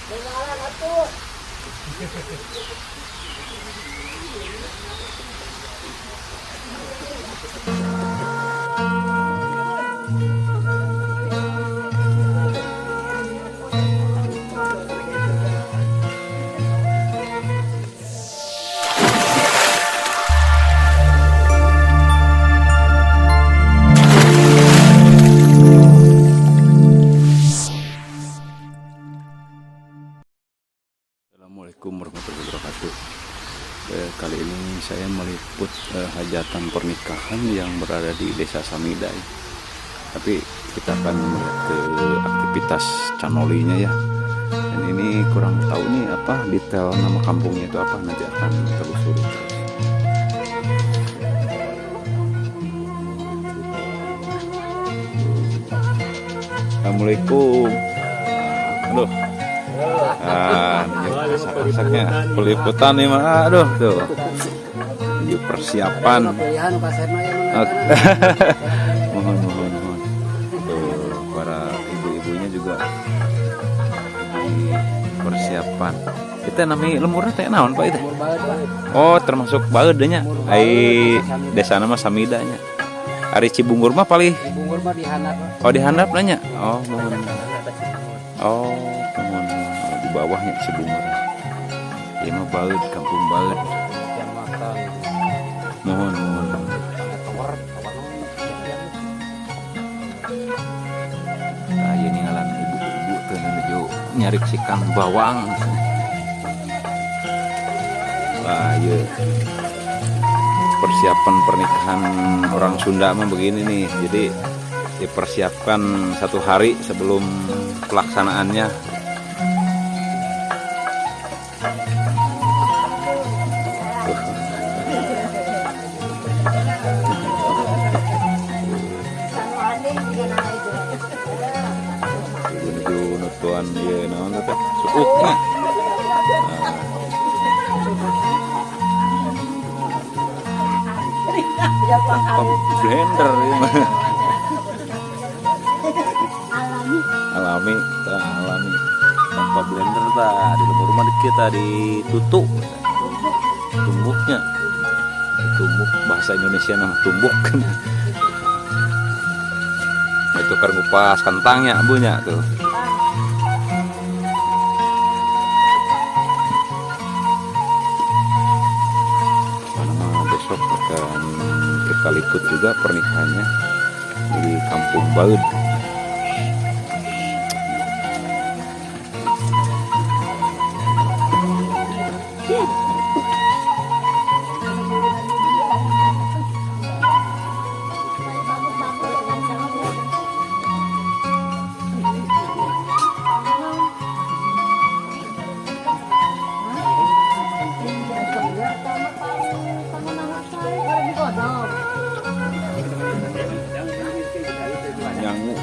Assalamualaikum warahmatullahi wabarakatuh. Kali ini saya meliput hajatan pernikahan yang berada di Desa Samida. Tapi kita akan melihat ke aktivitas canolinya ya. Dan ini kurang tahu nih apa detail nama kampungnya itu apa, nanti akan telusuri terus. Assalamualaikum. Aduh. Masak-masaknya peliputan nih mah, aduh tuh. Ini persiapan. Mohon. Tuh, para ibu-ibunya juga persiapan. Kita namanya lemurnya teh naon Pak itu? Oh, termasuk baeudnya. Ai desa nama Samidanya. Ari Cibungur mah paling. Cibungur mah di handap. Oh, di handap nanya. Oh, mohon. Oh, mohon. Di bawahnya Cibungur. Ini mah baeud, kampung baeud. Mohon. Nah, ini ngalan ibu-ibu teu nuju nyari sikan bawang. Wah, iya. Persiapan pernikahan orang Sunda mah begini nih. Jadi dipersiapkan 1 hari sebelum pelaksanaannya. Nutuan dia naon teh suukna. Blender alami tanpa blender di rumah kita ditutuk tumbuknya, tumbuk bahasa Indonesia nama tumbuk kan. Itu kan ngupas kentangnya bunya tuh. Besok akan kita liput juga pernikahannya di Kampung Baud. Nyangu.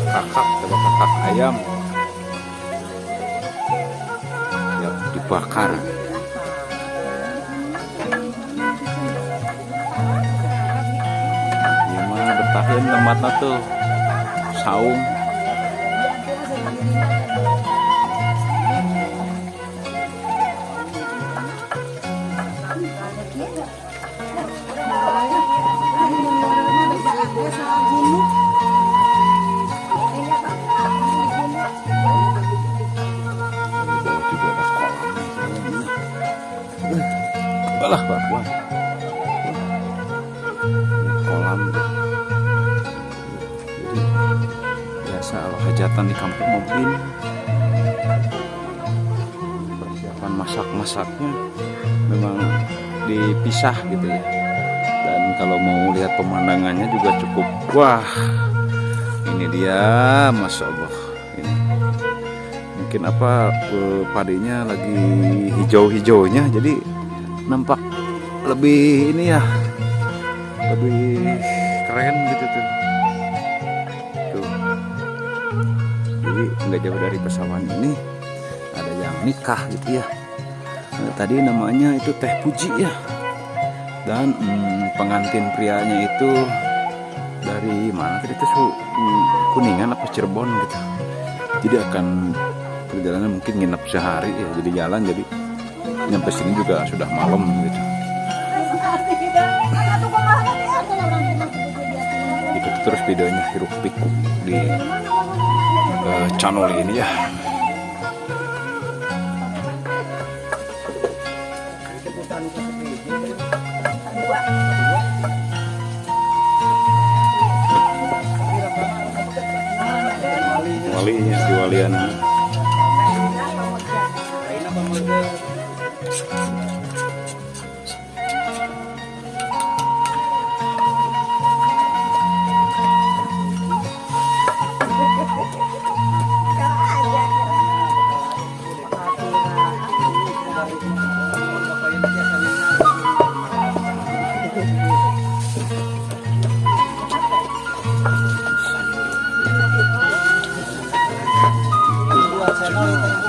Kakak ayam siap dibakar. Ini mah betahin tempatnya tuh saung. Alah bakwan kolam. Jadi biasa hajatan di kampung mobil. Persiapan masak-masaknya memang dipisah gitu ya. Dan kalau mau lihat pemandangannya juga cukup. Wah, ini dia, masya Allah. Ini mungkin apa padinya lagi hijau-hijaunya, jadi nampak lebih ini ya, lebih keren gitu tuh. Jadi nggak jauh dari pesawan ini ada yang nikah gitu ya. Nah, tadi namanya itu Teh Puji ya. Dan pengantin prianya itu dari mana tadi itu Kuningan apa Cirebon gitu. Jadi akan perjalanan mungkin nginep sehari ya, jadi jalan, jadi nyampe sini juga sudah malam gitu. Ikuti terus videonya hiruk pikuk di channel ini ya. Walinya di walian.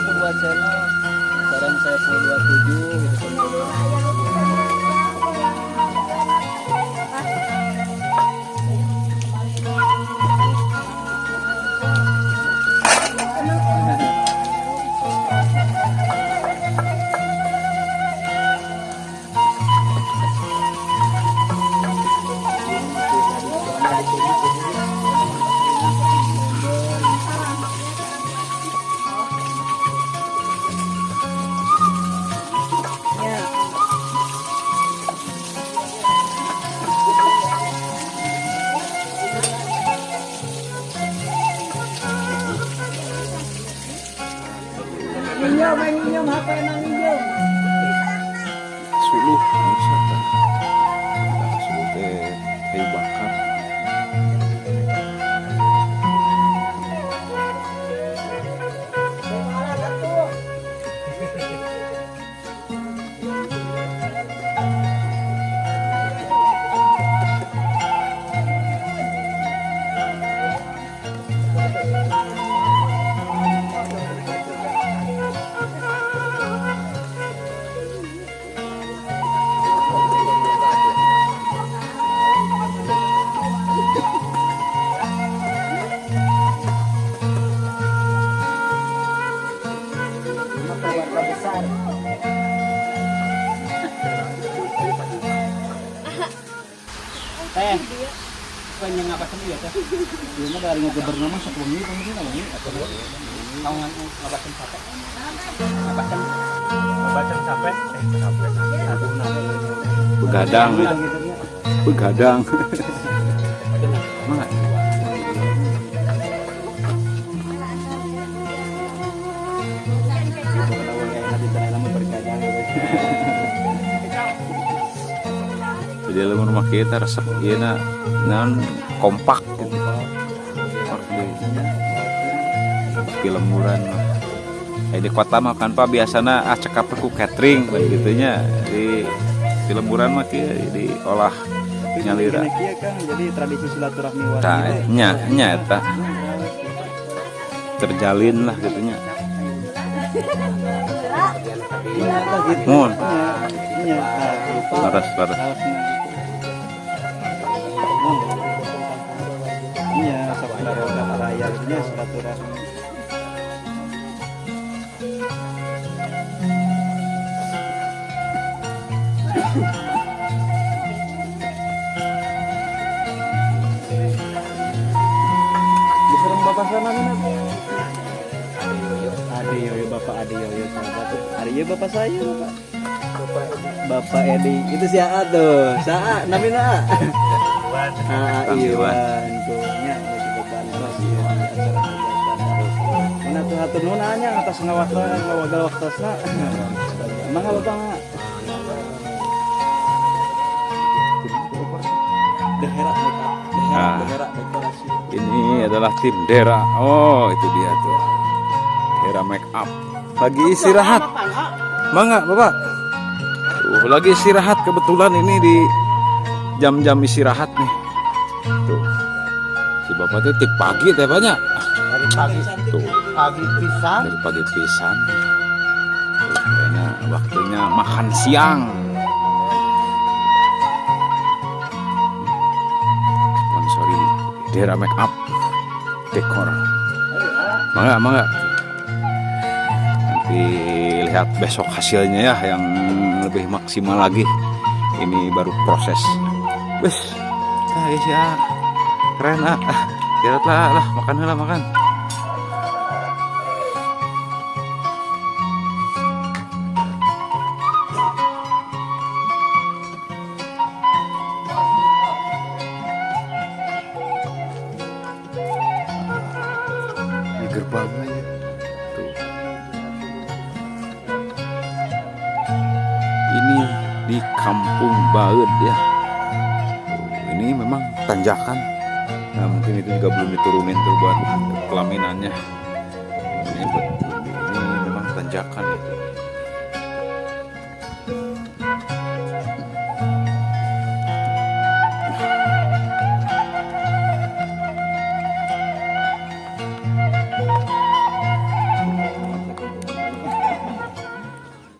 Kedua channel sekarang saya 27 gitu. Minum HP nang minum. Suluh wisata. Suluh teh kayu bakar. Teh, pengen ngapa sendiri ya teh? Dia mah dari ngegeber nama sok bengi bengi nama ini atau tahu ngapain capek? Ngapain capek? Aduh nama. Begadang. Begadang. Mana? Di dalam rumah kita resep ieu naon kompak gitu. Pilemuran. Di kota mah kan Pak biasana cekap ku catering begitunya. Di pilemuran mah kieu diolah nyalira. Jadi tradisi silaturahmi warga. Tah nyata. Terjalin lah gitunya. Mun. Laras. Iya, saudara raya nya silaturahmi. Diserang bapak sana mana? Adi Yoyo, Bapak Adi Yoyo sahabat. Adi Yoyo bapak saya, Bapak. Bapak Edi itu si A tuh. Sa namanya Iwan tuh nya bagi beban terus ya acara kegiatan. Mana tuh hatur nuhun anya atas ngawasan ngawagal waktasna. Mangga Bapak. Dehera dekorasi. Ini adalah tim Dera. Oh, itu dia tuh. Dera make up. Lagi istirahat. Mangga, Bapak. Lagi istirahat kebetulan ini di jam-jam istirahat nih. Tuh. Si Bapak tuh tip pagi teh banyak. Dari pagi tuh. Pagi pisan. Dari pagi pisan. Karena waktunya makan siang. Dera Make Up Dekor. Mangga, mangga. Nanti lihat besok hasilnya ya yang lebih maksimal lagi. Ini baru proses. Wes, nah guys ya, keren ah. Lihat lah, makan lah makan. Di gerbangnya tuh. Ini di Kampung Baud ya. Ini memang tanjakan. Nah mungkin itu juga belum diturunin tuh buat pelaminannya. Ini memang tanjakan itu.